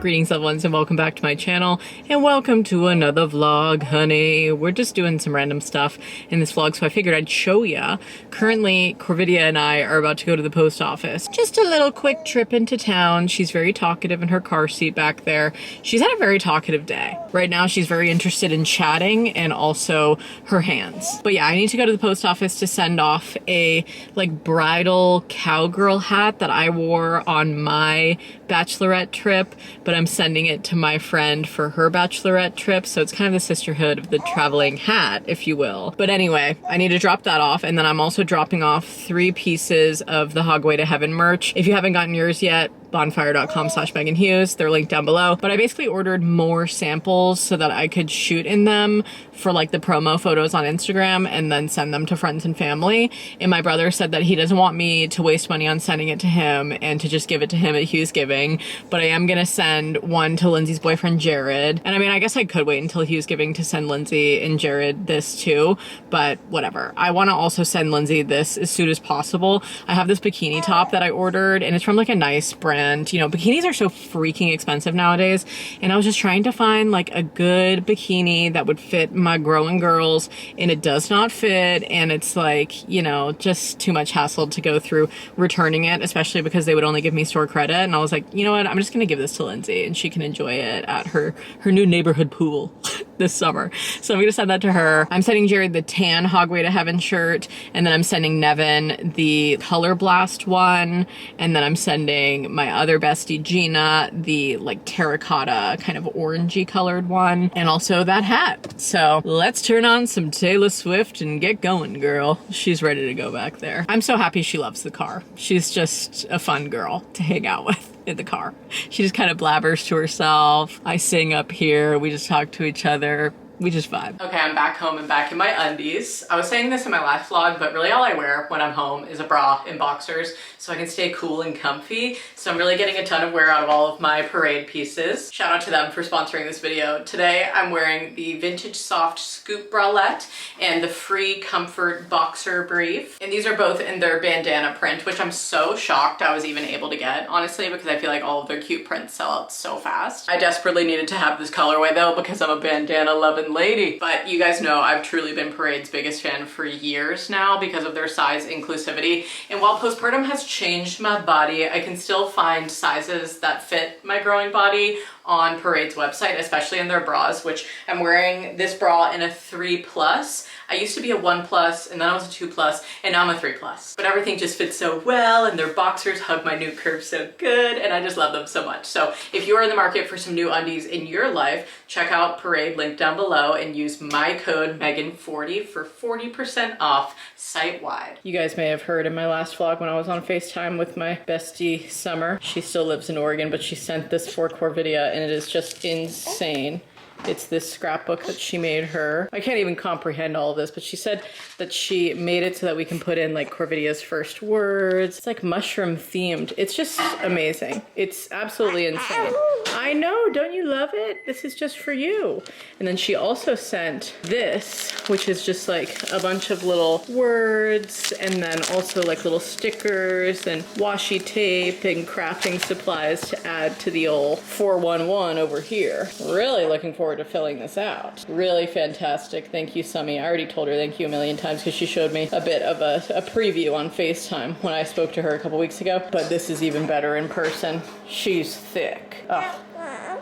Greetings loved ones and welcome back to my channel and welcome to another vlog, honey. We're just doing some random stuff in this vlog, so I figured I'd show ya. Currently, Corvidia and I are about to go to the post office. Just a little quick trip into town. She's very talkative in her car seat back there. She's had a very talkative day. Right now she's very interested in chatting and also her hands. But yeah, I need to go to the post office to send off a like bridal cowgirl hat that I wore on my bachelorette trip, but I'm sending it to my friend for her bachelorette trip, so it's kind of the sisterhood of the traveling hat, if you will. But anyway, I need to drop that off, and then I'm also dropping off 3 pieces of the Hogway to Heaven merch. If you haven't gotten yours yet, bonfire.com/Meghan Hughes. They're linked down below. But I basically ordered more samples so that I could shoot in them for like the promo photos on Instagram and then send them to friends and family. And my brother said that he doesn't want me to waste money on sending it to him and to just give it to him at Hughes Giving. But I am gonna send one to Lindsay's boyfriend, Jared. And I mean, I guess I could wait until Hughes Giving to send Lindsay and Jared this too, but whatever. I wanna also send Lindsay this as soon as possible. I have this bikini top that I ordered and it's from like a nice brand. You know, bikinis are so freaking expensive nowadays, and I was just trying to find like a good bikini that would fit my growing girls, and it does not fit, and it's like, you know, just too much hassle to go through returning it, especially because they would only give me store credit. And I was like, you know what, I'm just gonna give this to Lindsay and she can enjoy it at her new neighborhood pool this summer. So I'm gonna send that to her. I'm sending Jared the tan Hogway to Heaven shirt, and then I'm sending Nevin the Color Blast one, and then I'm sending my other bestie Gina the like terracotta kind of orangey colored one, and also that hat. So let's turn on some Taylor Swift and get going, girl. She's ready to go back there. I'm so happy she loves the car. She's just a fun girl to hang out with in the car. She just kind of blabbers to herself. I sing up here. We just talk to each other. We just vibe. Okay, I'm back home and back in my undies. I was saying this in my last vlog, but really all I wear when I'm home is a bra and boxers so I can stay cool and comfy. So I'm really getting a ton of wear out of all of my parade pieces. Shout out to them for sponsoring this video. Today I'm wearing the Vintage Soft Scoop Bralette and the Free Comfort Boxer Brief. And these are both in their bandana print, which I'm so shocked I was even able to get, honestly, because I feel like all of their cute prints sell out so fast. I desperately needed to have this colorway though because I'm a bandana loving lady. But you guys know I've truly been Parade's biggest fan for years now because of their size inclusivity. And while postpartum has changed my body, I can still find sizes that fit my growing body on Parade's website, especially in their bras, which I'm wearing this bra in a 3+. I used to be a 1+, and then I was a 2+, and now I'm a 3+. But everything just fits so well, and their boxers hug my new curves so good, and I just love them so much. So if you are in the market for some new undies in your life, check out Parade, link down below, and use my code Meghan40 for 40% off site-wide. You guys may have heard in my last vlog when I was on FaceTime with my bestie Summer. She still lives in Oregon, but she sent this for Corvidia, and it is just insane. It's this scrapbook that she made her. I can't even comprehend all of this, but she said that she made it so that we can put in like Corvidia's first words. It's like mushroom themed. It's just amazing. It's absolutely insane. I know, don't you love it? This is just for you. And then she also sent this, which is just like a bunch of little words, and then also like little stickers and washi tape and crafting supplies to add to the old 411 over here. Really looking forward to filling this out. Really fantastic. Thank you, Summy. I already told her thank you a million times because she showed me a bit of a preview on FaceTime when I spoke to her a couple weeks ago, but this is even better in person. She's thick. Oh,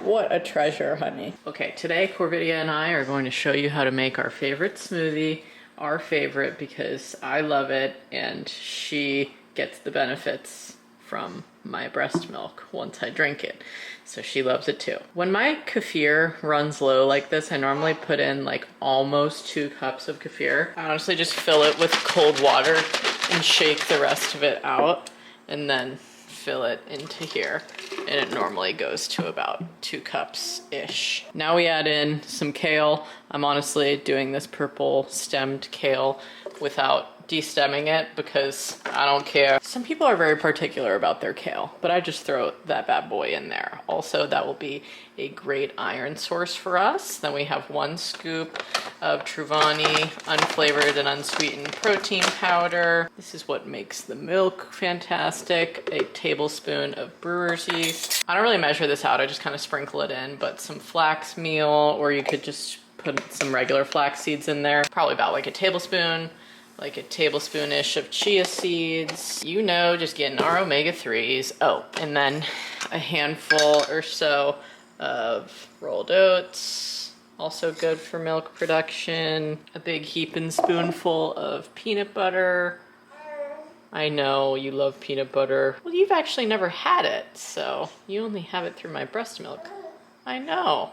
what a treasure, honey. Okay, today Corvidia and I are going to show you how to make our favorite smoothie, our favorite because I love it and she gets the benefits from my breast milk once I drink it. So she loves it too. When my kefir runs low like this, I normally put in like almost 2 cups of kefir. I honestly just fill it with cold water and shake the rest of it out and then fill it into here. And it normally goes to about 2 cups-ish. Now we add in some kale. I'm honestly doing this purple stemmed kale without de-stemming it because I don't care. Some people are very particular about their kale, but I just throw that bad boy in there. Also, that will be a great iron source for us. Then we have 1 scoop of Truvani unflavored and unsweetened protein powder. This is what makes the milk fantastic. A tablespoon of brewer's yeast. I don't really measure this out, I just kind of sprinkle it in, but some flax meal, or you could just put some regular flax seeds in there. Probably about like a tablespoon. Like a tablespoon-ish of chia seeds, you know, just getting our omega-3s. Oh, and then a handful or so of rolled oats, also good for milk production. A big heaping spoonful of peanut butter. I know you love peanut butter. Well, you've actually never had it, so you only have it through my breast milk. I know.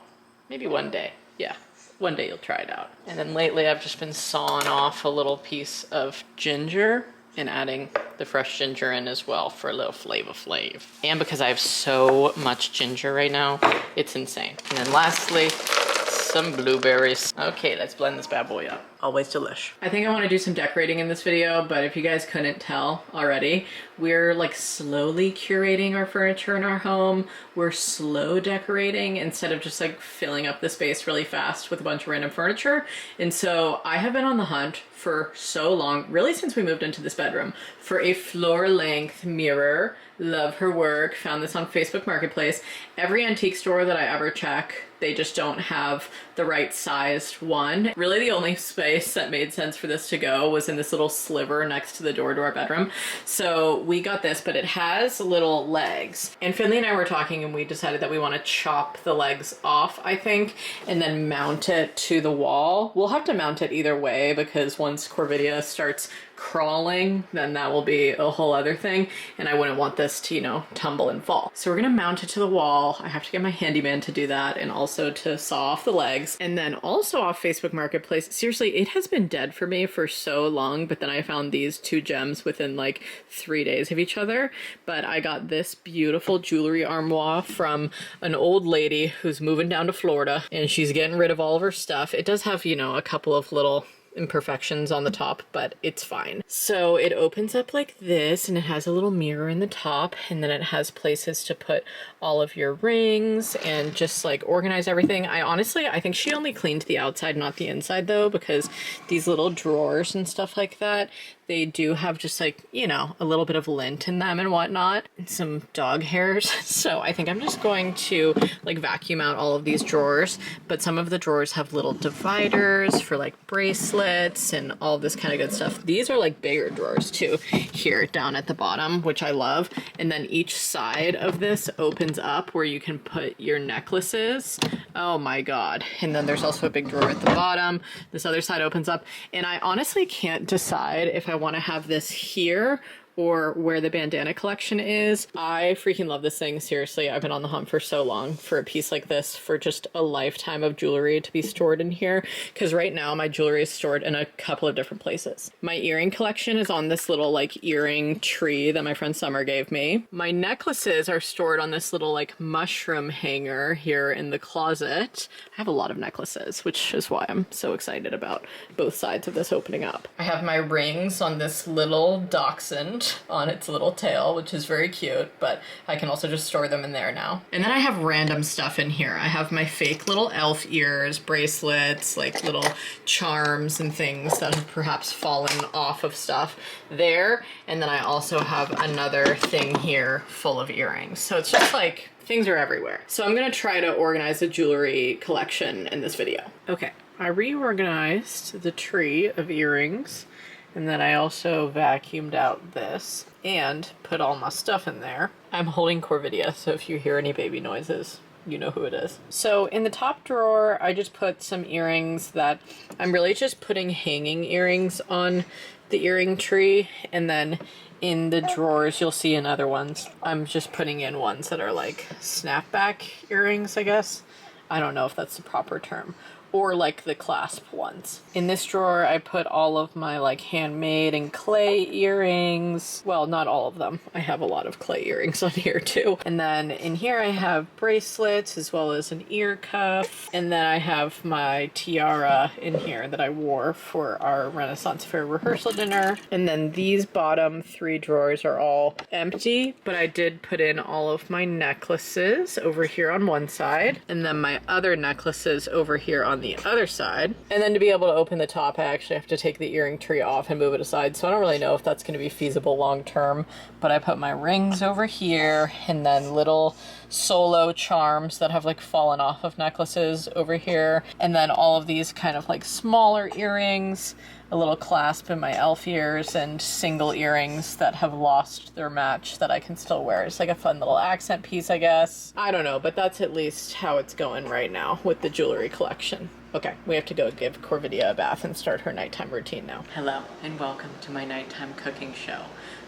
Maybe one day, yeah. One day you'll try it out. And then lately I've just been sawing off a little piece of ginger and adding the fresh ginger in as well for a little flav. And because I have so much ginger right now, it's insane. And then lastly, some blueberries. Okay, let's blend this bad boy up. Always delish. I think I want to do some decorating in this video, but if you guys couldn't tell already, we're like slowly curating our furniture in our home. We're slow decorating instead of just like filling up the space really fast with a bunch of random furniture. And so I have been on the hunt for so long, really since we moved into this bedroom, for a floor length mirror. Love her work. Found this on Facebook Marketplace. Every antique store that I ever check, they just don't have the right sized one. Really the only space that made sense for this to go was in this little sliver next to the door to our bedroom. So we got this, but it has little legs. And Finley and I were talking and we decided that we want to chop the legs off, I think, and then mount it to the wall. We'll have to mount it either way because once Corvidia starts crawling, then that will be a whole other thing. And I wouldn't want this to, you know, tumble and fall. So we're gonna mount it to the wall. I have to get my handyman to do that and also to saw off the legs. And then also off Facebook Marketplace, seriously, it has been dead for me for so long, but then I found these 2 gems within like 3 days of each other. But I got this beautiful jewelry armoire from an old lady who's moving down to Florida and she's getting rid of all of her stuff. It does have, you know, a couple of little imperfections on the top, but it's fine. So it opens up like this and it has a little mirror in the top, and then it has places to put all of your rings and just like organize everything. I think she only cleaned the outside, not the inside though, because these little drawers and stuff like that, they do have just like, you know, a little bit of lint in them and whatnot, and some dog hairs. So I think I'm just going to like vacuum out all of these drawers, but some of the drawers have little dividers for like bracelets and all this kind of good stuff. These are like bigger drawers too, here down at the bottom, which I love. And then each side of this opens up where you can put your necklaces. Oh my God. And then there's also a big drawer at the bottom. This other side opens up, and I honestly can't decide if I want to have this here or where the bandana collection is. I freaking love this thing. Seriously, I've been on the hunt for so long for a piece like this, for just a lifetime of jewelry to be stored in here. Because right now my jewelry is stored in a couple of different places. My earring collection is on this little like earring tree that my friend Summer gave me. My necklaces are stored on this little like mushroom hanger here in the closet. I have a lot of necklaces, which is why I'm so excited about both sides of this opening up. I have my rings on this little dachshund on its little tail, which is very cute, but I can also just store them in there now. And then I have random stuff in here. I have my fake little elf ears, bracelets, like little charms and things that have perhaps fallen off of stuff there. And then I also have another thing here full of earrings. So it's just like, things are everywhere. So I'm gonna try to organize a jewelry collection in this video. Okay, I reorganized the tree of earrings, and then I also vacuumed out this and put all my stuff in there. I'm holding Corvidia, so if you hear any baby noises, you know who it is. So in the top drawer, I just put some earrings that I'm really just putting hanging earrings on the earring tree, and then in the drawers you'll see in other ones, I'm just putting in ones that are like snapback earrings, I guess. I don't know if that's the proper term. or like the clasp ones. In this drawer, I put all of my like handmade and clay earrings. Well, not all of them. I have a lot of clay earrings on here too. And then in here I have bracelets as well as an ear cuff. And then I have my tiara in here that I wore for our Renaissance Fair rehearsal dinner. And then these bottom 3 drawers are all empty, but I did put in all of my necklaces over here on one side, and then my other necklaces over here on the other side. And then to be able to open the top, I actually have to take the earring tree off and move it aside, so I don't really know if that's going to be feasible long term, but I put my rings over here, and then little solo charms that have like fallen off of necklaces over here, and then all of these kind of like smaller earrings, a little clasp in my elf ears, and single earrings that have lost their match that I can still wear. It's like a fun little accent piece, I guess. I don't know, but that's at least how it's going right now with the jewelry collection. Okay, we have to go give Corvidia a bath and start her nighttime routine now. Hello, and welcome to my nighttime cooking show.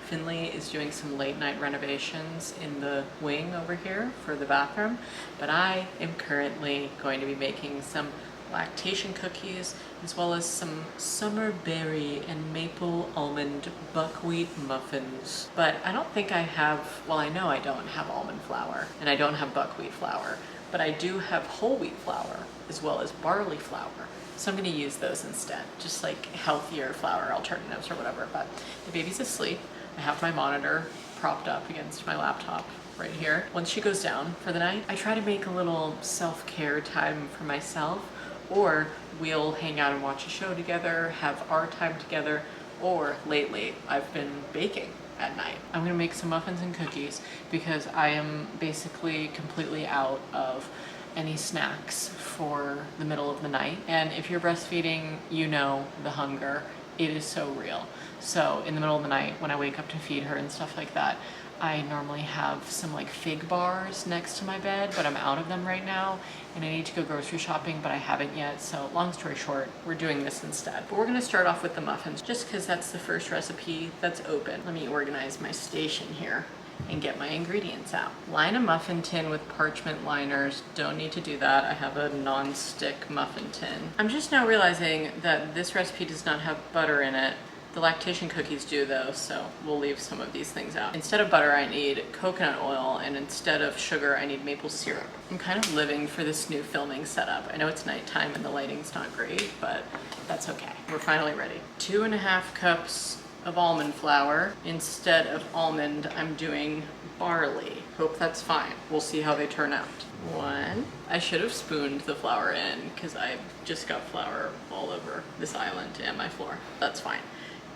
Finley is doing some late night renovations in the wing over here for the bathroom, but I am currently going to be making some lactation cookies as well as some summer berry and maple almond buckwheat muffins. But I don't think I have, well, I know I don't have almond flour and I don't have buckwheat flour, but I do have whole wheat flour as well as barley flour. So I'm gonna use those instead, just like healthier flour alternatives or whatever. But the baby's asleep. I have my monitor propped up against my laptop right here. Once she goes down for the night, I try to make a little self-care time for myself, or we'll hang out and watch a show together, have our time together, or lately I've been baking at night. I'm gonna make some muffins and cookies because I am basically completely out of any snacks for the middle of the night. And if you're breastfeeding, you know the hunger. It is so real. So in the middle of the night when I wake up to feed her and stuff like that, I normally have some like fig bars next to my bed, but I'm out of them right now and I need to go grocery shopping, but I haven't yet. So long story short, we're doing this instead. But we're gonna start off with the muffins just because that's the first recipe that's open. Let me organize my station here and get my ingredients out. Line a muffin tin with parchment liners. Don't need to do that. I have a non-stick muffin tin. I'm just now realizing that this recipe does not have butter in it. The lactation cookies do though, so we'll leave some of these things out. Instead of butter, I need coconut oil, and instead of sugar, I need maple syrup. I'm kind of living for this new filming setup. I know it's nighttime and the lighting's not great, but that's okay. We're finally ready. 2.5 cups of almond flour. Instead of almond, I'm doing barley. Hope that's fine. We'll see how they turn out. 1. I should have spooned the flour in because I just got flour all over this island and my floor. That's fine.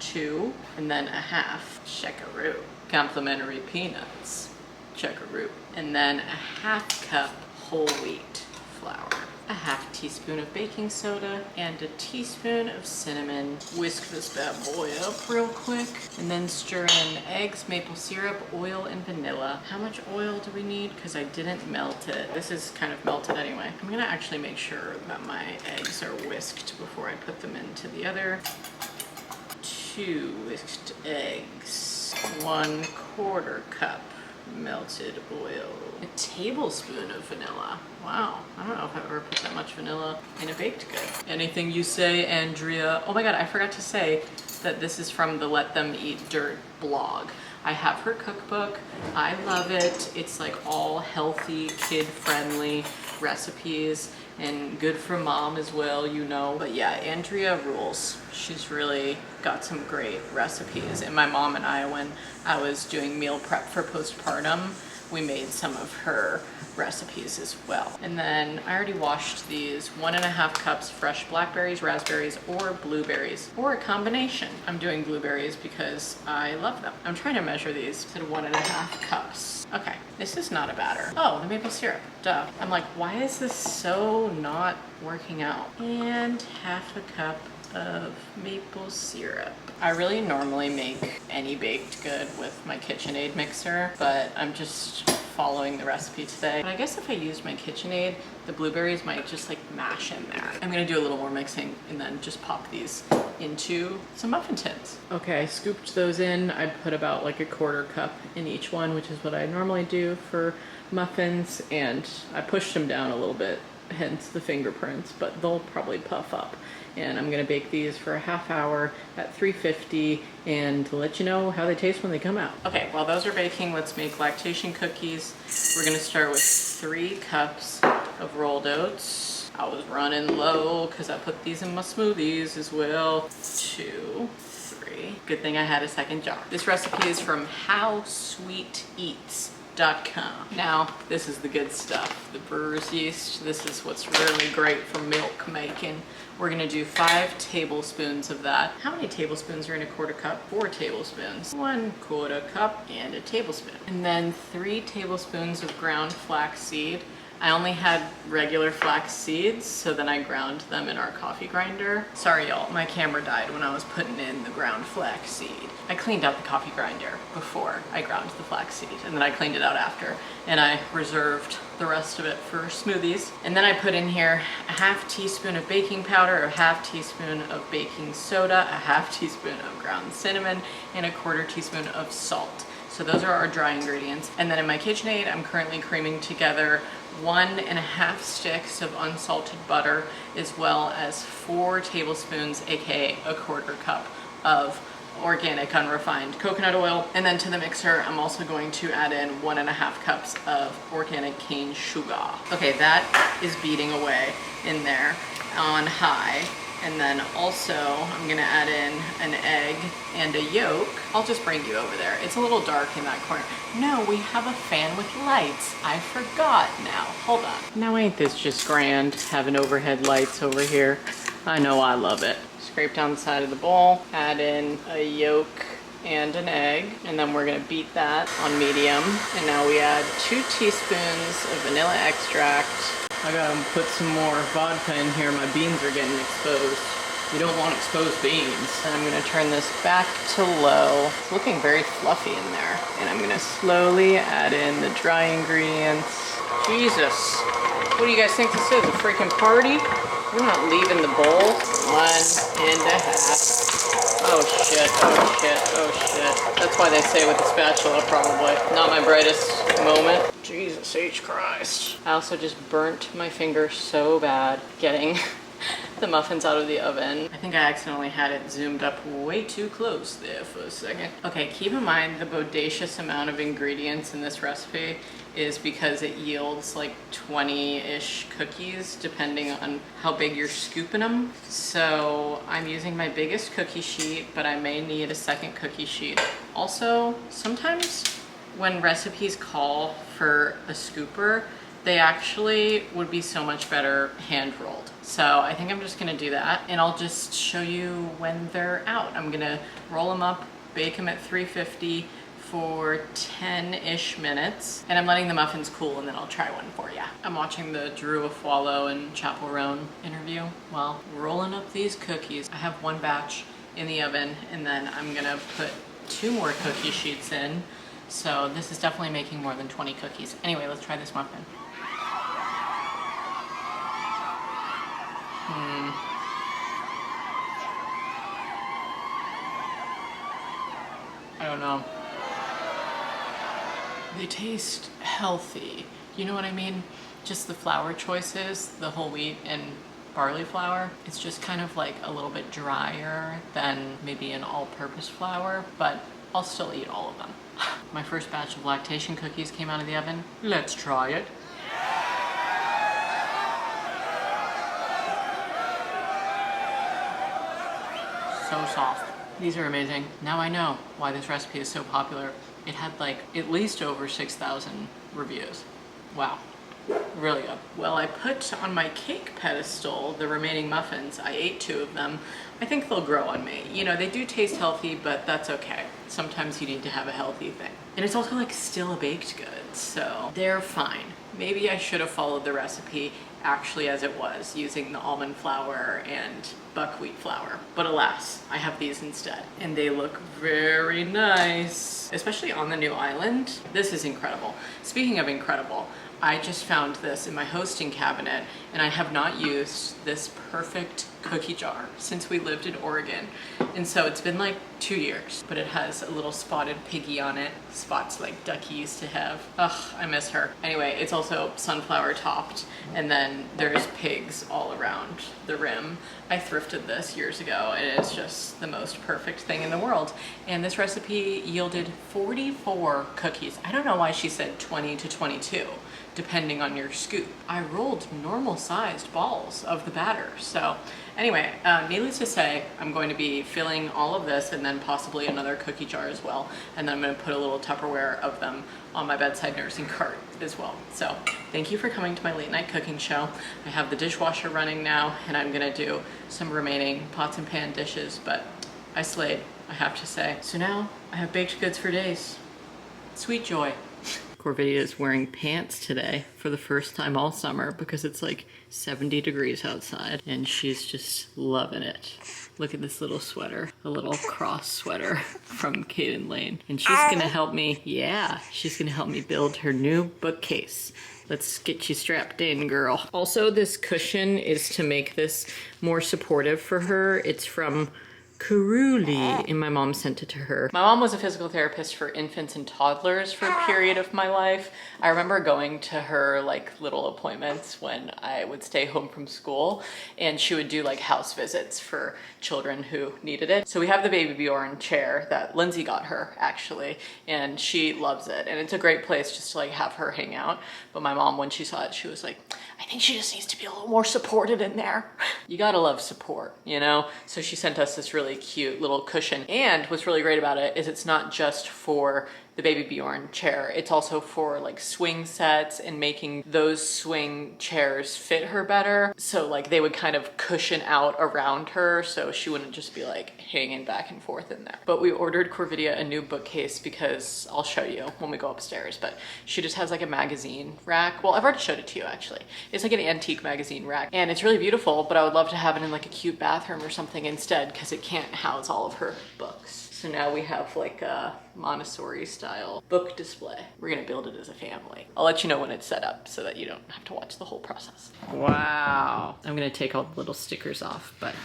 2, and then 1/2 checkaroo. Complimentary peanuts. Checkaroo. And then 1/2 cup whole wheat flour. 1/2 teaspoon of baking soda and a teaspoon of cinnamon. Whisk this bad boy up real quick and then stir in eggs, maple syrup, oil, and vanilla. How much oil do we need? Because I didn't melt it. This is kind of melted anyway. I'm gonna actually make sure that my eggs are whisked before I put them into the other. 2 whisked eggs. 1/4 cup melted oil. A tablespoon of vanilla. Wow, I don't know if I've ever put that much vanilla in a baked good. Anything you say, Andrea. Oh my god, I forgot to say that this is from the Let Them Eat Dirt blog. I have her cookbook. I love it. It's like all healthy, kid-friendly recipes and good for mom as well, you know. But yeah, Andrea rules. She's really got some great recipes. And my mom and I, when I was doing meal prep for postpartum, we made some of her recipes as well. And then I already washed these. 1.5 cups fresh blackberries, raspberries, or blueberries, or a combination. I'm doing blueberries because I love them. I'm trying to measure these to 1.5 cups. Okay, this is not a batter. Oh, the maple syrup, duh. I'm like, why is this so not working out? And 1/2 cup of maple syrup. I really normally make any baked good with my KitchenAid mixer, but I'm just following the recipe today. But I guess if I used my KitchenAid, the blueberries might just like mash in there. I'm gonna do a little more mixing and then just pop these into some muffin tins. Okay, I scooped those in. I put about like 1/4 cup in each one, which is what I normally do for muffins, and I pushed them down a little bit hence the fingerprints, but they'll probably puff up. And I'm gonna bake these for a half hour at 350 and let you know how they taste when they come out. Okay, while those are baking, let's make lactation cookies. We're gonna start with 3 cups of rolled oats. I was running low because I put these in my smoothies as well. 2, 3. Good thing I had a second jar. This recipe is from howsweeteats.com. Now, this is the good stuff. The brewer's yeast. This is what's really great for milk making. We're gonna do 5 tablespoons of that. How many tablespoons are in a quarter cup? 4 tablespoons. 1/4 cup and a tablespoon. And then 3 tablespoons of ground flaxseed. I only had regular flax seeds, so then I ground them in our coffee grinder. Sorry y'all, my camera died when I was putting in the ground flax seed. I cleaned out the coffee grinder before I ground the flax seed, and then I cleaned it out after, and I reserved the rest of it for smoothies. And then I put in here a 1/2 teaspoon of baking powder, a 1/2 teaspoon of baking soda, a 1/2 teaspoon of ground cinnamon, and a 1/4 teaspoon of salt. So those are our dry ingredients. And then in my KitchenAid, I'm currently creaming together 1.5 sticks of unsalted butter, as well as 4 tablespoons, aka a 1/4 cup of organic unrefined coconut oil. And then to the mixer, I'm also going to add in 1.5 cups of organic cane sugar. Okay, that is beating away in there on high. And then also, I'm gonna add in an egg and a yolk. I'll just bring you over there. It's a little dark in that corner. No, we have a fan with lights. I forgot now, hold on. Now ain't this just grand, having overhead lights over here? I know I love it. Scrape down the side of the bowl, add in a yolk and an egg, and then we're gonna beat that on medium. And now we add 2 teaspoons of vanilla extract. I gotta put some more vodka in here. My beans are getting exposed. You don't want exposed beans. And I'm gonna turn this back to low. It's looking very fluffy in there. And I'm gonna slowly add in the dry ingredients. Jesus, what do you guys think this is, a freaking party? We're not leaving the bowl. 1.5. Oh shit, oh shit, oh shit. That's why they say with the spatula, probably. Not my brightest moment. Jesus H. Christ. I also just burnt my finger so bad getting the muffins out of the oven. I think I accidentally had it zoomed up way too close there for a second. Okay, keep in mind the bodacious amount of ingredients in this recipe is because it yields like 20-ish cookies depending on how big you're scooping them. So I'm using my biggest cookie sheet, but I may need a second cookie sheet. Also, sometimes when recipes call for a scooper, they actually would be so much better hand rolled. So I think I'm just gonna do that, and I'll just show you when they're out. I'm gonna roll them up, bake them at 350 for 10-ish minutes, and I'm letting the muffins cool, and then I'll try one for you. I'm watching the Drew Afwalo and Chapel Roan interview while rolling up these cookies. I have 1 batch in the oven, and then I'm gonna put 2 more cookie sheets in. So this is definitely making more than 20 cookies. Anyway, let's try this muffin. I don't know. They taste healthy. You know what I mean? Just the flour choices, the whole wheat and barley flour. It's just kind of like a little bit drier than maybe an all-purpose flour, but I'll still eat all of them. My first batch of lactation cookies came out of the oven. Let's try it. So soft. These are amazing. Now I know why this recipe is so popular. It had like at least over 6,000 reviews. Wow. Really good. Well, I put on my cake pedestal the remaining muffins. I ate 2 of them. I think they'll grow on me. You know, they do taste healthy, but that's okay. Sometimes you need to have a healthy thing. And it's also like still a baked good, so they're fine. Maybe I should have followed the recipe actually as it was, using the almond flour and buckwheat flour. But alas, I have these instead. And they look very nice, especially on the new island. This is incredible. Speaking of incredible, I just found this in my hosting cabinet, and I have not used this perfect cookie jar since we lived in Oregon. And so it's been like 2 years, but it has a little spotted piggy on it. Spots like Ducky used to have. Ugh, I miss her. Anyway, it's all also sunflower topped, and then there's pigs all around the rim. I thrifted this years ago, and it's just the most perfect thing in the world. And this recipe yielded 44 cookies. I don't know why she said 20 to 22, depending on your scoop. I rolled normal sized balls of the batter. So anyway, needless to say, I'm going to be filling all of this and then possibly another cookie jar as well. And then I'm going to put a little Tupperware of them on my bedside nursing cart as well. So thank you for coming to my late night cooking show. I have the dishwasher running now, and I'm gonna do some remaining pots and pan dishes, but I slayed, I have to say. So now I have baked goods for days. Sweet joy. Corvidia is wearing pants today for the first time all summer because it's like 70 degrees outside, and she's just loving it. Look at this little sweater, a little cross sweater from Caden Lane. And she's gonna help me, yeah, she's gonna help me build her new bookcase. Let's get you strapped in, girl. Also, this cushion is to make this more supportive for her. It's from Karuli, and my mom sent it to her. My mom was a physical therapist for infants and toddlers for a period of my life. I remember going to her like little appointments when I would stay home from school, and she would do like house visits for children who needed it. So we have the Baby Bjorn chair that Lindsay got her actually, and she loves it. And it's a great place just to like have her hang out. But my mom, when she saw it, she was like, I think she just needs to be a little more supported in there. You gotta love support, you know? So she sent us this really cute little cushion. And what's really great about it is it's not just for the Baby Bjorn chair, it's also for like swing sets and making those swing chairs fit her better. So like they would kind of cushion out around her so she wouldn't just be like hanging back and forth in there. But we ordered Corvidia a new bookcase because I'll show you when we go upstairs, but she just has like a magazine rack. Well, I've already showed it to you actually. It's like an antique magazine rack, and it's really beautiful, but I would love to have it in like a cute bathroom or something instead because it can't house all of her books. So now we have like a Montessori style book display. We're gonna build it as a family. I'll let you know when it's set up so that you don't have to watch the whole process. Wow. I'm gonna take all the little stickers off, but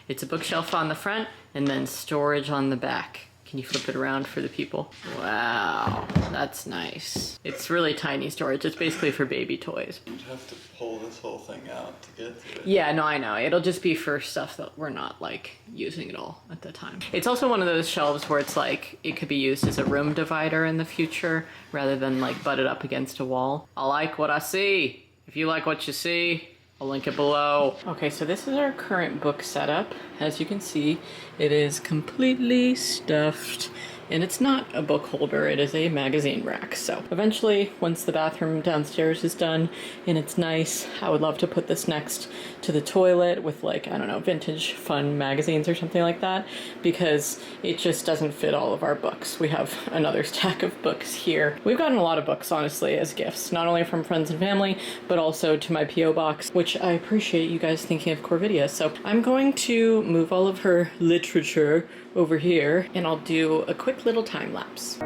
it's a bookshelf on the front and then storage on the back. Can you flip it around for the people? Wow, that's nice. It's really tiny storage. It's basically for baby toys. You'd have to pull this whole thing out to get to it. Yeah, no, I know. It'll just be for stuff that we're not like using at all at the time. It's also one of those shelves where it's like, it could be used as a room divider in the future rather than like butted up against a wall. I like what I see. If you like what you see, I'll link it below. Okay, so this is our current book setup. As you can see, it is completely stuffed, and it's not a book holder, it is a magazine rack. So eventually, once the bathroom downstairs is done and it's nice, I would love to put this next to the toilet with like, I don't know, vintage fun magazines or something like that, because it just doesn't fit all of our books. We have another stack of books here. We've gotten a lot of books, honestly, as gifts, not only from friends and family, but also to my P.O. box, which I appreciate you guys thinking of Corvidia. So I'm going to move all of her literature over here, and I'll do a quick little time lapse.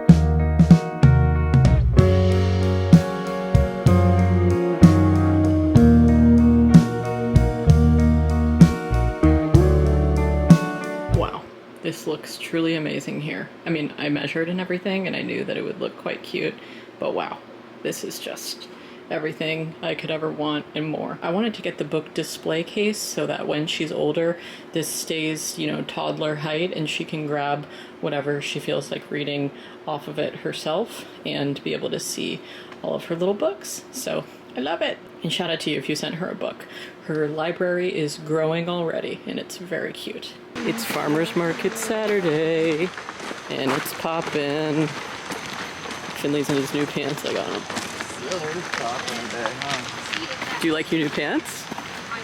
Wow, this looks truly amazing here. I mean, I measured and everything, and I knew that it would look quite cute, but wow, this is just everything I could ever want and more. I wanted to get the book display case so that when she's older, this stays, you know, toddler height, and she can grab whatever she feels like reading off of it herself and be able to see all of her little books. So I love it. And shout out to you if you sent her a book. Her library is growing already, and it's very cute. It's Farmer's Market Saturday, and it's poppin'. Finley's in his new pants. I got him. Really popping today, huh? Do you like your new pants?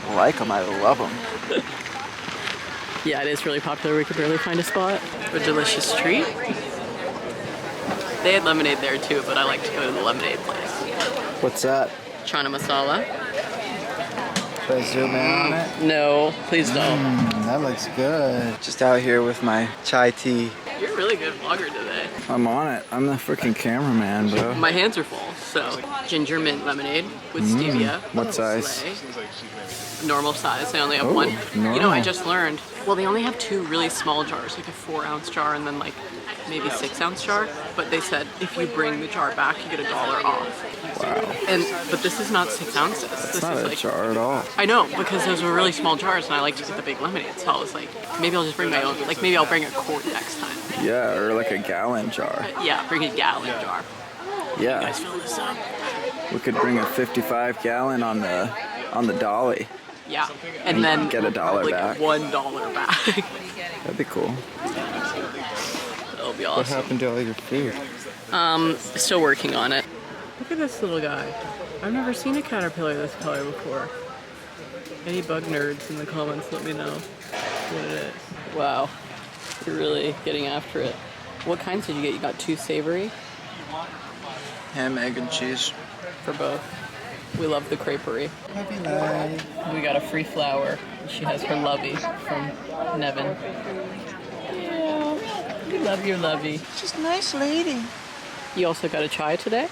I like them. I love them. Yeah, it is really popular. We could barely find a spot. A delicious treat. They had lemonade there too, but I like to go to the lemonade place. What's that? Chana masala. Should I zoom in on it? No, please don't. That looks good. Just out here with my chai tea. You're a really good vlogger today. I'm on it. I'm the freaking cameraman, bro. My hands are full. So, ginger mint lemonade with stevia. What size? Slay. Normal size. They only have one. Normal. You know, I just learned. Well, they only have two really small jars, like a 4-ounce jar and then like maybe 6-ounce jar, but they said if you bring the jar back, you get $1 off. Wow. But this is not 6 ounces. It's this not is a like, jar at all. I know, because those were really small jars and I like to get the big lemonade, so I was like, maybe I'll just bring my own, like maybe I'll bring a quart next time. Yeah, or like a gallon jar. Yeah, bring a gallon jar. Yeah. You guys fill this up. We could bring a 55 gallon on the dolly. Yeah, and then get $1 back. $1 back. That'd be cool. That'll be What awesome. happened to all your food? Still working on it. Look at this little guy. I've never seen a caterpillar this color before. Any bug nerds in the comments, let me know what it is. Wow, you're really getting after it. What kinds did you get? You got 2 savory? Ham, egg, and cheese. For both. We love the creperie. Happy life. We got a free flower. She has her lovey from Nevin. Yeah, we love your lovey. She's a nice lady. You also got a chai today?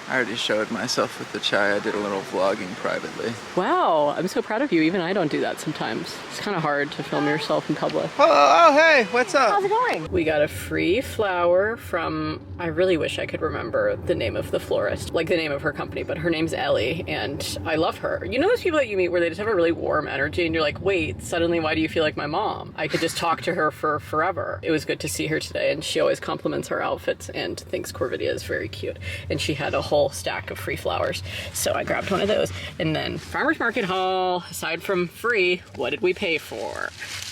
I already showed myself with the chai. I did a little vlogging privately. Wow, I'm so proud of you. Even I don't do that sometimes. It's kind of hard to film yourself in public. Oh, hey, what's up? How's it going? We got a free flower from, I really wish I could remember the name of the florist, like the name of her company, but her name's Ellie, and I love her. You know those people that you meet where they just have a really warm energy and you're like, wait, suddenly why do you feel like my mom? I could just talk to her for forever. It was good to see her today, and she always compliments our outfits and thinks Corvidia is very cute. And she had a whole stack of free flowers, so I grabbed one of those. And then farmer's market haul, aside from free, what did we pay for?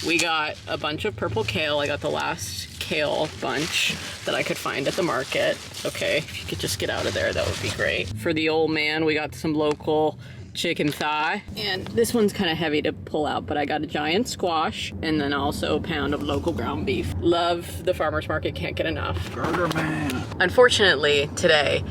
We got a bunch of purple kale. I got the last kale bunch that I could find at the market. Okay, if you could just get out of there, that would be great. For the old man, we got some local chicken thigh, and this one's kind of heavy to pull out, but I got a giant squash and then also a pound of local ground beef. Love the farmer's market, can't get enough. Burger man. Unfortunately, today,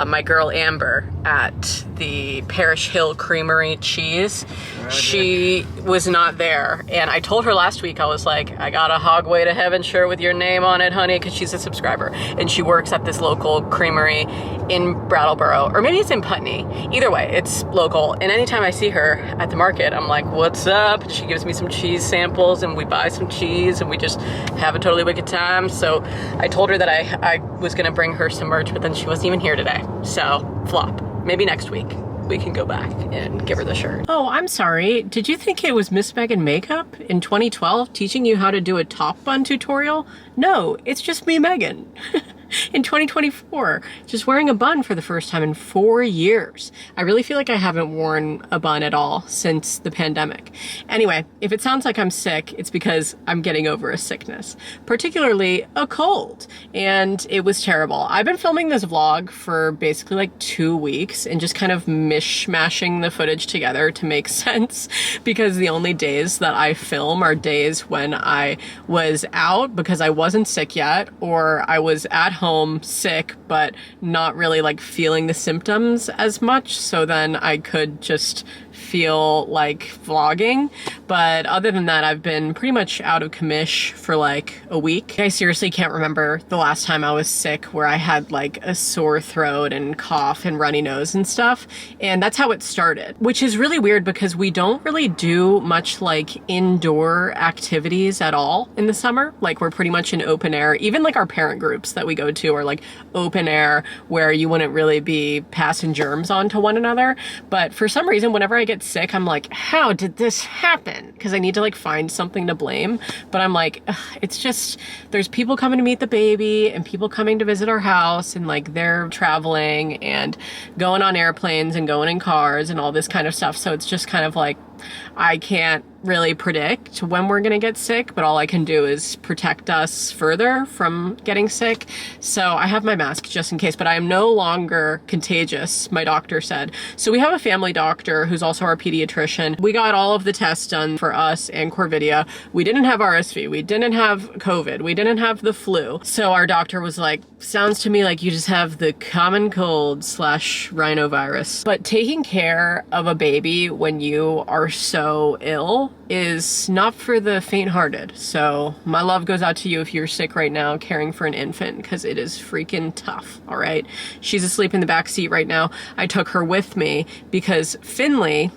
my girl Amber at the Parish Hill Creamery Cheese, she was not there. And I told her last week, I was like, I got a Hogway to Heaven shirt with your name on it, honey, because she's a subscriber. And she works at this local creamery in Brattleboro, or maybe it's in Putney. Either way, it's local. And anytime I see her at the market, I'm like, what's up? She gives me some cheese samples and we buy some cheese and we just have a totally wicked time. So I told her that I was gonna bring her some merch, but then she wasn't even here today. So flop. Maybe next week we can go back and give her the shirt. Oh, I'm sorry. Did you think it was Miss Meghan Makeup in 2012 teaching you how to do a top bun tutorial? No, it's just me, Meghan. In 2024, just wearing a bun for the first time in 4 years. I really feel like I haven't worn a bun at all since the pandemic. Anyway, if it sounds like I'm sick, it's because I'm getting over a sickness, particularly a cold, and it was terrible. I've been filming this vlog for basically like 2 weeks and just kind of mishmashing the footage together to make sense, because the only days that I film are days when I was out because I wasn't sick yet, or I was at home sick but not really like feeling the symptoms as much, so then I could just feel like vlogging. But other than that, I've been pretty much out of commish for like a week. I seriously can't remember the last time I was sick where I had like a sore throat and cough and runny nose and stuff. And that's how it started, which is really weird because we don't really do much like indoor activities at all in the summer. Like we're pretty much in open air. Even like our parent groups that we go to are like open air where you wouldn't really be passing germs on to one another. But for some reason, whenever I get sick, I'm like, how did this happen? Because I need to like find something to blame. But I'm like, ugh, it's just, there's people coming to meet the baby and people coming to visit our house, and like they're traveling and going on airplanes and going in cars and all this kind of stuff. So it's just kind of like, I can't really predict when we're gonna get sick, but all I can do is protect us further from getting sick. So I have my mask just in case, but I am no longer contagious, my doctor said. So we have a family doctor who's also our pediatrician. We got all of the tests done for us and Corvidia. We didn't have RSV, we didn't have COVID, we didn't have the flu. So our doctor was like, sounds to me like you just have the common cold / rhinovirus. But taking care of a baby when you are so ill is not for the faint-hearted. So my love goes out to you if you're sick right now caring for an infant, because it is freaking tough, all right? She's asleep in the back seat right now. I took her with me because Finley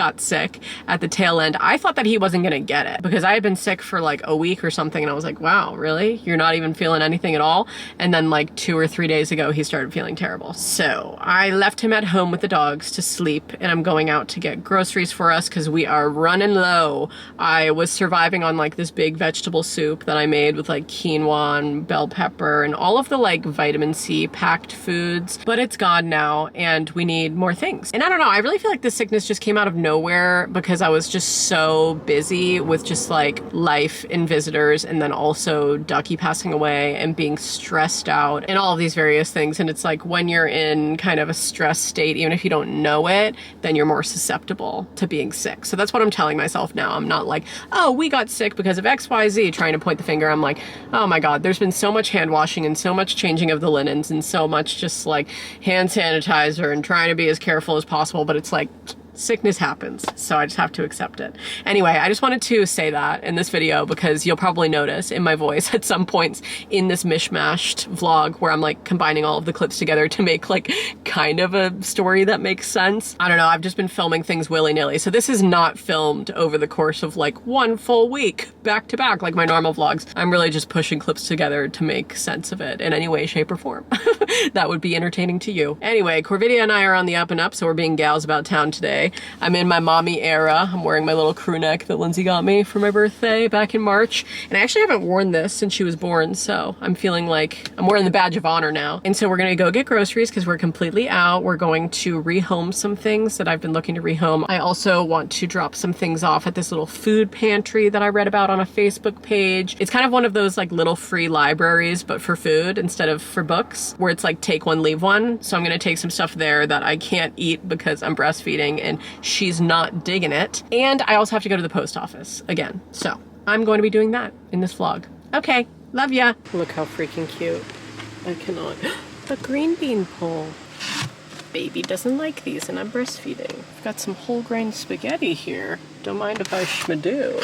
got sick at the tail end. I thought that he wasn't gonna get it because I had been sick for like a week or something, and I was like, wow, really? You're not even feeling anything at all? And then like 2 or 3 days ago, he started feeling terrible. So I left him at home with the dogs to sleep, and I'm going out to get groceries for us because we are running low. I was surviving on like this big vegetable soup that I made with like quinoa and bell pepper and all of the like vitamin C packed foods, but it's gone now and we need more things. And I don't know, I really feel like this sickness just came out of nowhere because I was just so busy with just like life and visitors, and then also Ducky passing away and being stressed out and all of these various things. And it's like when you're in kind of a stress state, even if you don't know it, then you're more susceptible to being sick. So that's what I'm telling myself now. I'm not like, oh, we got sick because of XYZ, trying to point the finger. I'm like, oh my God, there's been so much hand washing and so much changing of the linens and so much just like hand sanitizer and trying to be as careful as possible, but it's like, sickness happens, so I just have to accept it. Anyway, I just wanted to say that in this video because you'll probably notice in my voice at some points in this mishmashed vlog where I'm like combining all of the clips together to make like kind of a story that makes sense. I don't know, I've just been filming things willy-nilly. So this is not filmed over the course of like 1 full week back to back like my normal vlogs. I'm really just pushing clips together to make sense of it in any way, shape, or form. That would be entertaining to you. Anyway, Corvidia and I are on the up and up, so we're being gals about town today. I'm in my mommy era. I'm wearing my little crew neck that Lindsay got me for my birthday back in March. And I actually haven't worn this since she was born, so I'm feeling like I'm wearing the badge of honor now. And so we're gonna go get groceries because we're completely out. We're going to rehome some things that I've been looking to rehome. I also want to drop some things off at this little food pantry that I read about on a Facebook page. It's kind of one of those like little free libraries, but for food instead of for books, where it's like take one, leave one. So I'm gonna take some stuff there that I can't eat because I'm breastfeeding and she's not digging it. And I also have to go to the post office again. So I'm going to be doing that in this vlog. Okay, love ya. Look how freaking cute. I cannot. A green bean pole. Baby doesn't like these and I'm breastfeeding. I've got some whole grain spaghetti here. Don't mind if I schmadoo.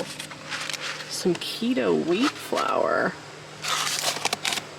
Some keto wheat flour.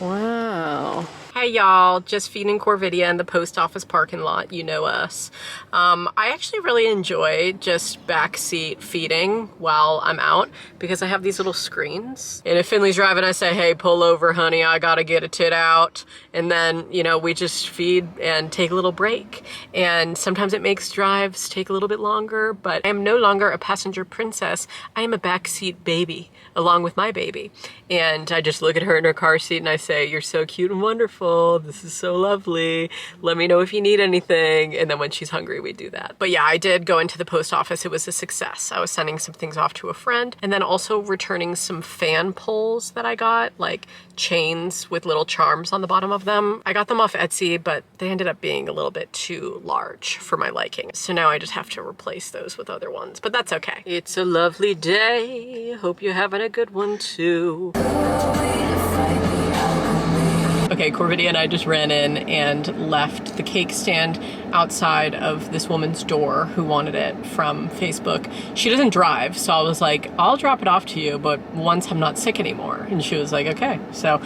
Wow. Hey y'all, just feeding Corvidia in the post office parking lot, you know us. I actually really enjoy just backseat feeding while I'm out because I have these little screens. And if Finley's driving, I say, hey, pull over, honey, I gotta get a tit out. And then, you know, we just feed and take a little break. And sometimes it makes drives take a little bit longer, but I am no longer a passenger princess. I am a backseat baby along with my baby. And I just look at her in her car seat and I say, you're so cute and wonderful. This is so lovely. Let me know if you need anything. And then when she's hungry, we do that. But yeah, I did go into the post office. It was a success. I was sending some things off to a friend and then also returning some fan poles that I got, like chains with little charms on the bottom of them. I got them off Etsy, but they ended up being a little bit too large for my liking. So now I just have to replace those with other ones, but that's okay. It's a lovely day. Hope you're having a good one too. Okay, Corvidia and I just ran in and left the cake stand outside of this woman's door who wanted it from Facebook. She doesn't drive, so I was like, I'll drop it off to you, but once I'm not sick anymore. And she was like, okay. So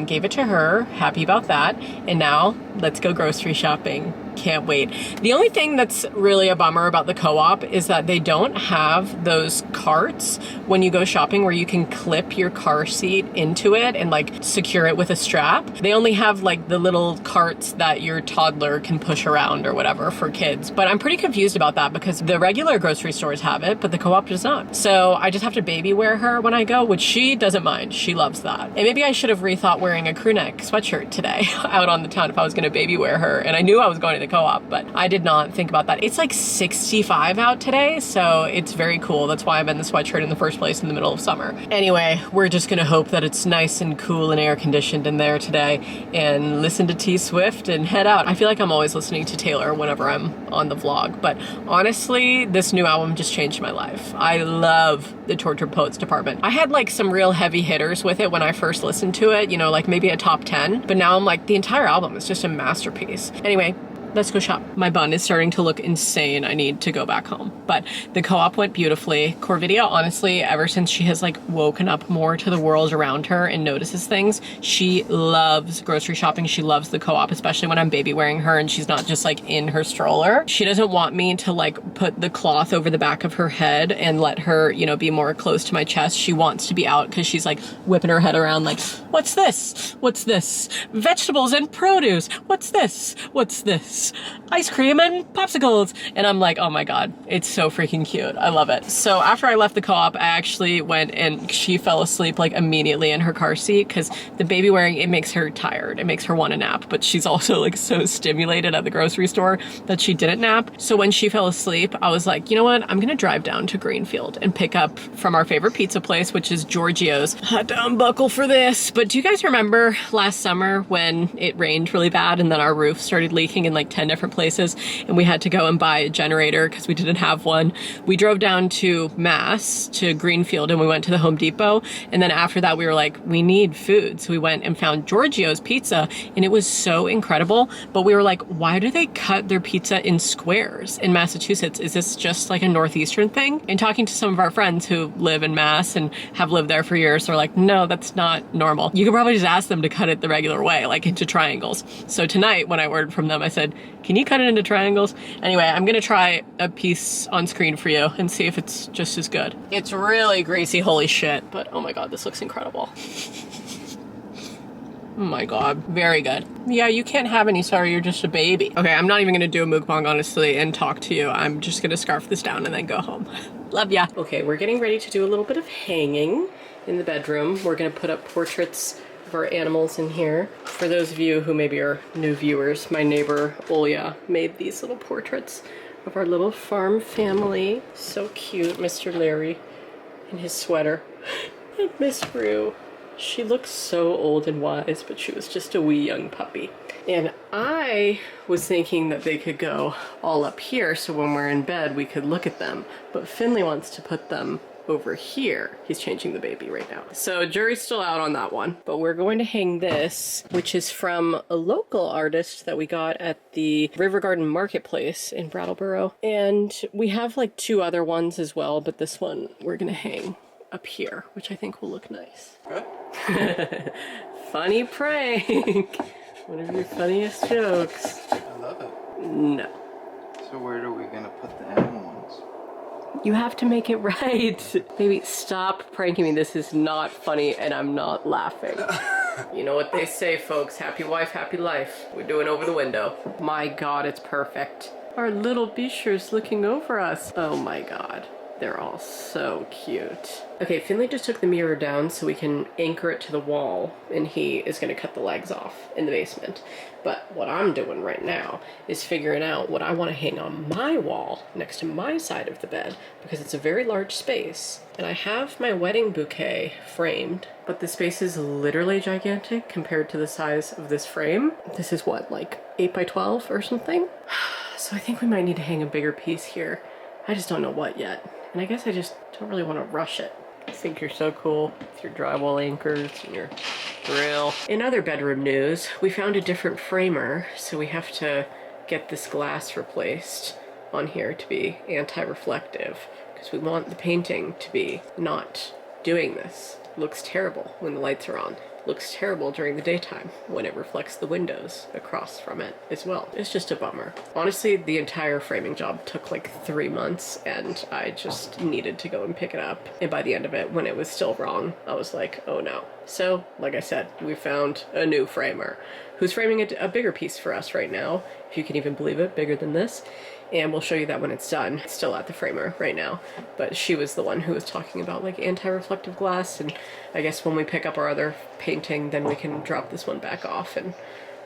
gave it to her, happy about that. And now let's go grocery shopping. Can't wait. The only thing that's really a bummer about the co-op is that they don't have those carts when you go shopping where you can clip your car seat into it and like secure it with a strap. They only have like the little carts that your toddler can push around or whatever for kids. But I'm pretty confused about that because the regular grocery stores have it, but the co-op does not. So I just have to baby wear her when I go, which she doesn't mind. She loves that. And maybe I should have rethought wearing a crew neck sweatshirt today out on the town if I was going to baby wear her. And I knew I was going to the co-op, but I did not think about that. It's like 65 out today, so it's very cool. That's why I'm in the sweatshirt in the first place in the middle of summer. Anyway, we're just gonna hope that it's nice and cool and air conditioned in there today and listen to T Swift and head out. I feel like I'm always listening to Taylor whenever I'm on the vlog, but honestly, this new album just changed my life. I love the Tortured Poets Department. I had like some real heavy hitters with it when I first listened to it, you know, like maybe a top 10, but now I'm like, the entire album is just a masterpiece. Anyway, let's go shop. My bun is starting to look insane. I need to go back home. But the co-op went beautifully. Corvidia, honestly, ever since she has like woken up more to the world around her and notices things, she loves grocery shopping. She loves the co-op, especially when I'm baby wearing her and she's not just like in her stroller. She doesn't want me to like put the cloth over the back of her head and let her, you know, be more close to my chest. She wants to be out because she's like whipping her head around like, what's this? What's this? Vegetables and produce. What's this? What's this? Ice cream and popsicles. And I'm like, oh my God, it's so freaking cute. I love it. So after I left the co-op, I actually went and she fell asleep like immediately in her car seat because the baby wearing, it makes her tired. It makes her want to nap, but she's also like so stimulated at the grocery store that she didn't nap. So when she fell asleep, I was like, you know what? I'm going to drive down to Greenfield and pick up from our favorite pizza place, which is Giorgio's. Had to unbuckle for this. But do you guys remember last summer when it rained really bad and then our roof started leaking in like 10 different places and we had to go and buy a generator because we didn't have one? We drove down to Mass, to Greenfield, and we went to the Home Depot. And then after that, we were like, we need food. So we went and found Giorgio's Pizza and it was so incredible. But we were like, why do they cut their pizza in squares in Massachusetts? Is this just like a Northeastern thing? And talking to some of our friends who live in Mass and have lived there for years, they're like, no, that's not normal. You could probably just ask them to cut it the regular way, like into triangles. So tonight when I ordered from them, I said, can you cut it into triangles? Anyway, I'm gonna try a piece on screen for you and see if it's just as good. It's really greasy, holy shit. But oh my God, this looks incredible. Oh my God, very good. Yeah, you can't have any, sorry, you're just a baby. Okay, I'm not even gonna do a mukbang, honestly, and talk to you. I'm just gonna scarf this down and then go home. Love ya. Okay, we're getting ready to do a little bit of hanging in the bedroom. We're gonna put up portraits of our animals in here. For those of you who maybe are new viewers, my neighbor, Olya, made these little portraits of our little farm family. So cute, Mr. Larry in his sweater. And Miss Rue. She looks so old and wise, but she was just a wee young puppy. And I was thinking that they could go all up here so when we're in bed we could look at them. But Finley wants to put them over here. He's changing the baby right now. So jury's still out on that one. But we're going to hang this, which is from a local artist that we got at the River Garden Marketplace in Brattleboro. And we have like 2 other ones as well, but this one we're gonna hang up here, which I think will look nice. Good. Funny prank. One of your funniest jokes. I love it. No. So where are we gonna put the animal ones? You have to make it right. Baby, stop pranking me. This is not funny and I'm not laughing. You know what they say, folks. Happy wife, happy life. We're doing over the window. My God, it's perfect. Our little Bisher's looking over us. Oh my God. They're all so cute. Okay, Finley just took the mirror down so we can anchor it to the wall, and he is gonna cut the legs off in the basement. But what I'm doing right now is figuring out what I wanna hang on my wall next to my side of the bed, because it's a very large space. And I have my wedding bouquet framed, but the space is literally gigantic compared to the size of this frame. This is what, like 8 by 12 or something? So I think we might need to hang a bigger piece here. I just don't know what yet. And I guess I just don't really want to rush it. I think you're so cool with your drywall anchors and your grill. In other bedroom news, we found a different framer, so we have to get this glass replaced on here to be anti-reflective, because we want the painting to be not doing this. It looks terrible when the lights are on. Looks terrible during the daytime when it reflects the windows across from it as well. It's just a bummer. Honestly, the entire framing job took like 3 months and I just needed to go and pick it up. And by the end of it, when it was still wrong, I was like, oh no. So, like I said, we found a new framer who's framing a bigger piece for us right now, if you can even believe it, bigger than this. And we'll show you that when it's done. It's still at the framer right now, but she was the one who was talking about like anti-reflective glass, and I guess when we pick up our other painting, then we can drop this one back off, and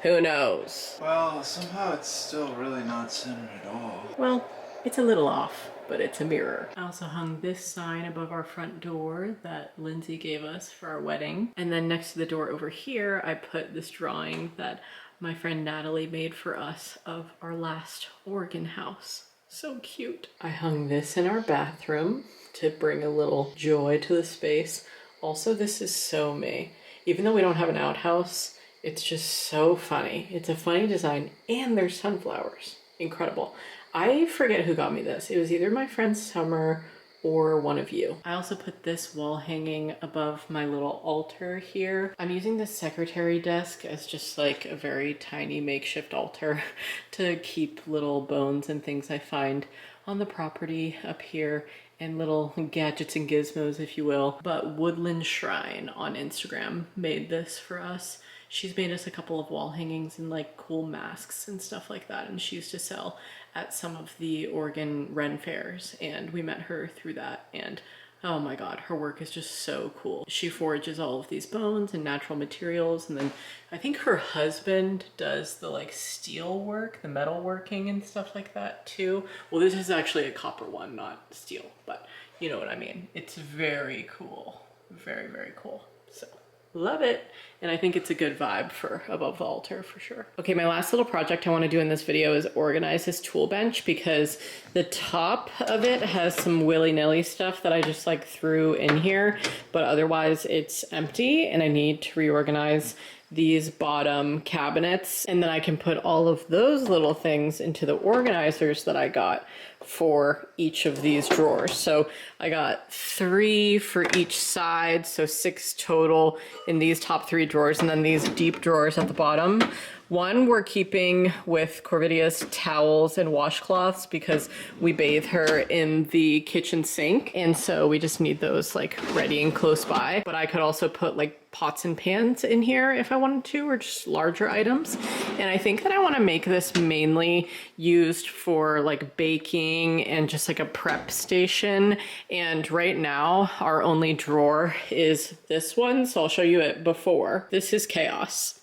who knows? Well, somehow it's still really not centered at all. Well, it's a little off, but it's a mirror. I also hung this sign above our front door that Lindsay gave us for our wedding. And then next to the door over here, I put this drawing that my friend Natalie made for us of our last Oregon house. So cute. I hung this in our bathroom to bring a little joy to the space. Also, this is so me. Even though we don't have an outhouse, It's just so funny. It's a funny design, and there's sunflowers. Incredible. I forget who got me this. It was either my friend Summer or one of you. I also put this wall hanging above my little altar here. I'm using this secretary desk as just like a very tiny makeshift altar to keep little bones and things I find on the property up here, and little gadgets and gizmos, if you will. But Woodland Shrine on Instagram made this for us. She's made us a couple of wall hangings and like cool masks and stuff like that, and she used to sell at some of the Oregon Ren fairs, and we met her through that, and oh my god, her work is just so cool. She forges all of these bones and natural materials, and then I think her husband does the like steel work, the metal working and stuff like that too. Well, this is actually a copper one, not steel, but you know what I mean. It's very cool. Very, very cool. So love it. And I think it's a good vibe for above the altar for sure. Okay, my last little project I want to do in this video is organize this tool bench, because the top of it has some willy-nilly stuff that I just like threw in here, but otherwise it's empty, and I need to reorganize these bottom cabinets, and then I can put all of those little things into the organizers that I got for each of these drawers. So I got 3 for each side, so 6 total in these top 3 drawers, and then these deep drawers at the bottom. One we're keeping with Corvidia's towels and washcloths because we bathe her in the kitchen sink, and so we just need those like ready and close by. But I could also put like pots and pans in here if I wanted to, or just larger items. And I think that I want to make this mainly used for like baking and just like a prep station. And right now our only drawer is this one, so I'll show you it before. This is chaos.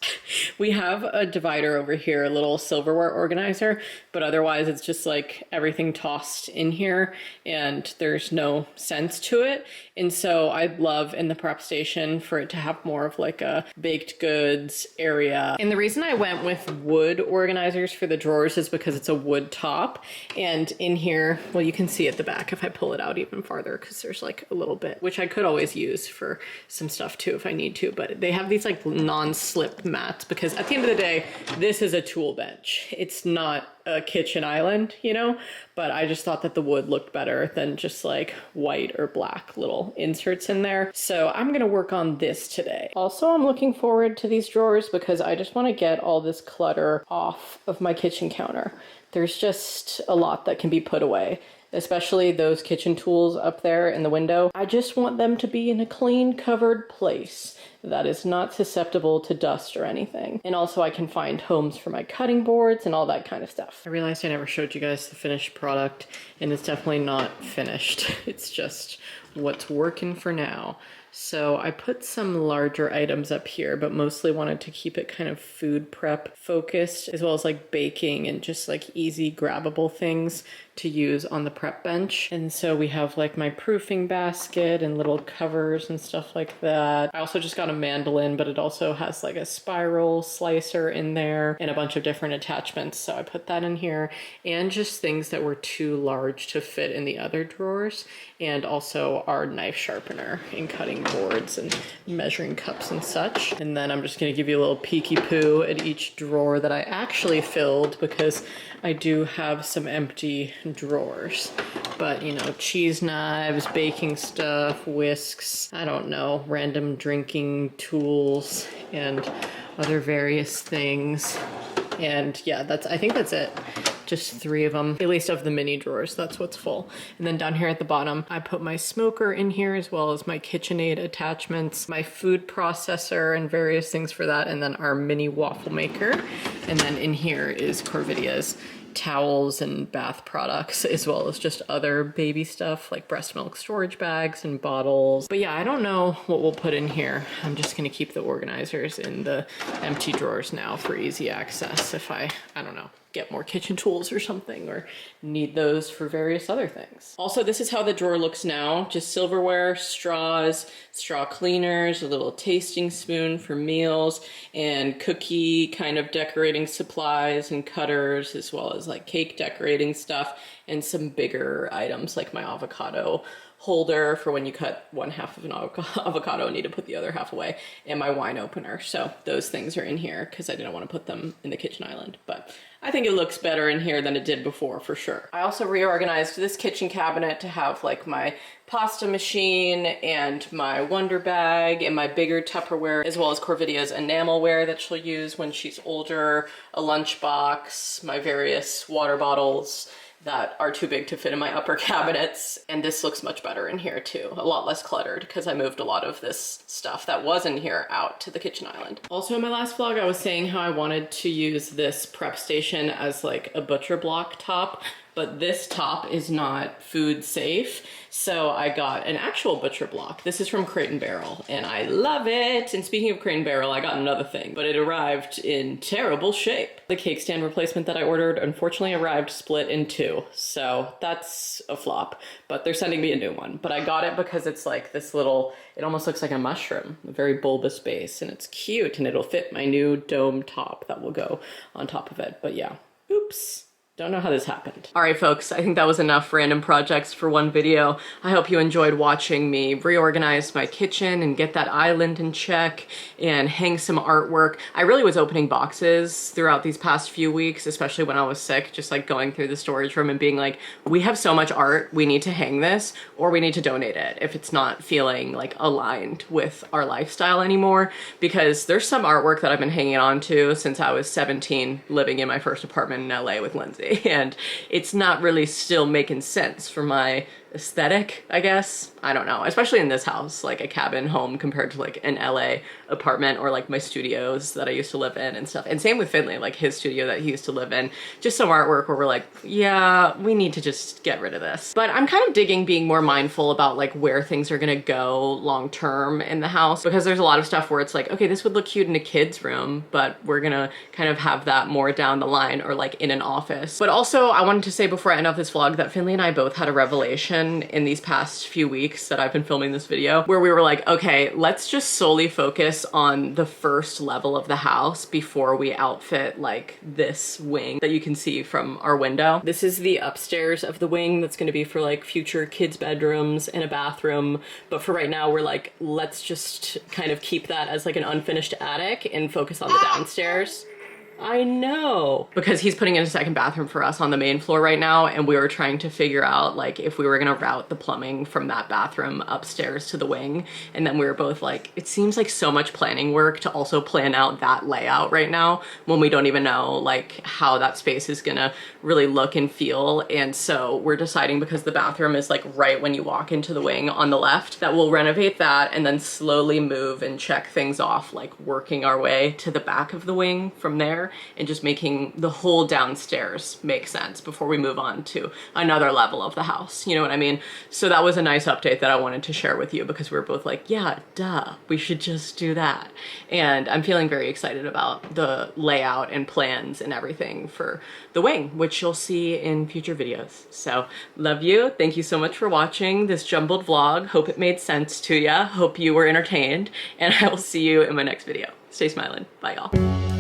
We have a divider over here, a little silverware organizer, but otherwise it's just like everything tossed in here and there's no sense to it. And so I'd love in the prep station for it to have more of like a baked goods area. And the reason I went with wood organizers for the drawers is because it's a wood top, and in here, well, you can see at the back if I pull it out even farther, because there's like a little bit, which I could always use for some stuff too if I need to, but they have these like non-slip mats, because at the end of the day, this is a tool bench. It's not a kitchen island, you know, but I just thought that the wood looked better than just like white or black little inserts in there. So I'm gonna work on this today. Also, I'm looking forward to these drawers because I just want to get all this clutter off of my kitchen counter. There's just a lot that can be put away, especially those kitchen tools up there in the window. I just want them to be in a clean, covered place that is not susceptible to dust or anything. And also I can find homes for my cutting boards and all that kind of stuff. I realized I never showed you guys the finished product, and it's definitely not finished. It's just what's working for now. So I put some larger items up here, but mostly wanted to keep it kind of food prep focused, as well as like baking and just like easy grabbable things to use on the prep bench. And so we have like my proofing basket and little covers and stuff like that. I also just got a mandolin, but it also has like a spiral slicer in there and a bunch of different attachments. So I put that in here, and just things that were too large to fit in the other drawers, and also our knife sharpener and cutting boards and measuring cups and such. And then I'm just gonna give you a little peeky poo at each drawer that I actually filled, because I do have some empty drawers. But you know, cheese knives, baking stuff, whisks, I don't know, random drinking tools and other various things. And yeah, I think that's it. Just 3 of them, at least of the mini drawers, that's what's full. And then down here at the bottom, I put my smoker in here, as well as my KitchenAid attachments, my food processor and various things for that, and then our mini waffle maker. And then in here is Corvidia's towels and bath products, as well as just other baby stuff like breast milk storage bags and bottles. But yeah, I don't know what we'll put in here. I'm just gonna keep the organizers in the empty drawers now for easy access if I don't know, get more kitchen tools or something, or need those for various other things. Also, this is how the drawer looks now. Just silverware, straws, straw cleaners, a little tasting spoon for meals, and cookie kind of decorating supplies and cutters, as well as was like cake decorating stuff and some bigger items like my avocado holder for when you cut one half of an avocado and need to put the other half away, and my wine opener. So those things are in here because I didn't want to put them in the kitchen island, but I think it looks better in here than it did before for sure. I also reorganized this kitchen cabinet to have like my pasta machine and my Wonder bag and my bigger Tupperware, as well as Corvidia's enamelware that she'll use when she's older, a lunchbox, my various water bottles that are too big to fit in my upper cabinets. And this looks much better in here too, a lot less cluttered because I moved a lot of this stuff that was in here out to the kitchen island. Also in my last vlog, I was saying how I wanted to use this prep station as like a butcher block top, but this top is not food safe. So I got an actual butcher block. This is from Crate & Barrel and I love it. And speaking of Crate & Barrel, I got another thing, but it arrived in terrible shape. The cake stand replacement that I ordered unfortunately arrived split in two. So that's a flop, but they're sending me a new one. But I got it because it's like this little, it almost looks like a mushroom, a very bulbous base, and it's cute and it'll fit my new dome top that will go on top of it. But yeah, oops. Don't know how this happened. All right, folks, I think that was enough random projects for one video. I hope you enjoyed watching me reorganize my kitchen and get that island in check and hang some artwork. I really was opening boxes throughout these past few weeks, especially when I was sick, just like going through the storage room and being like, we have so much art, we need to hang this or we need to donate it if it's not feeling like aligned with our lifestyle anymore, because there's some artwork that I've been hanging on to since I was 17, living in my first apartment in LA with Lindsay. And it's not really still making sense for my aesthetic, I guess. I don't know, especially in this house, like a cabin home compared to like an LA apartment or like my studios that I used to live in and stuff. And same with Finley, like his studio that he used to live in, just some artwork where we're like, yeah, we need to just get rid of this. But I'm kind of digging being more mindful about like where things are gonna go long term in the house, because there's a lot of stuff where it's like, okay, this would look cute in a kid's room, but we're gonna kind of have that more down the line or like in an office. But also I wanted to say before I end off this vlog that Finley and I both had a revelation in these past few weeks that I've been filming this video, where we were like, okay, let's just solely focus on the first level of the house before we outfit like this wing that you can see from our window. This is the upstairs of the wing that's going to be for like future kids' bedrooms and a bathroom. But for right now, we're like, let's just kind of keep that as like an unfinished attic and focus on the downstairs. I know, because he's putting in a second bathroom for us on the main floor right now, and we were trying to figure out like if we were gonna route the plumbing from that bathroom upstairs to the wing. And then we were both like, it seems like so much planning work to also plan out that layout right now when we don't even know like how that space is gonna really look and feel. And so we're deciding, because the bathroom is like right when you walk into the wing on the left, that we'll renovate that and then slowly move and check things off, like working our way to the back of the wing from there, and just making the whole downstairs make sense before we move on to another level of the house. You know what I mean? So that was a nice update that I wanted to share with you, because we were both like, yeah, duh, we should just do that. And I'm feeling very excited about the layout and plans and everything for the wing, which you'll see in future videos. So love you. Thank you so much for watching this jumbled vlog. Hope it made sense to ya. Hope you were entertained, and I will see you in my next video. Stay smiling. Bye, y'all.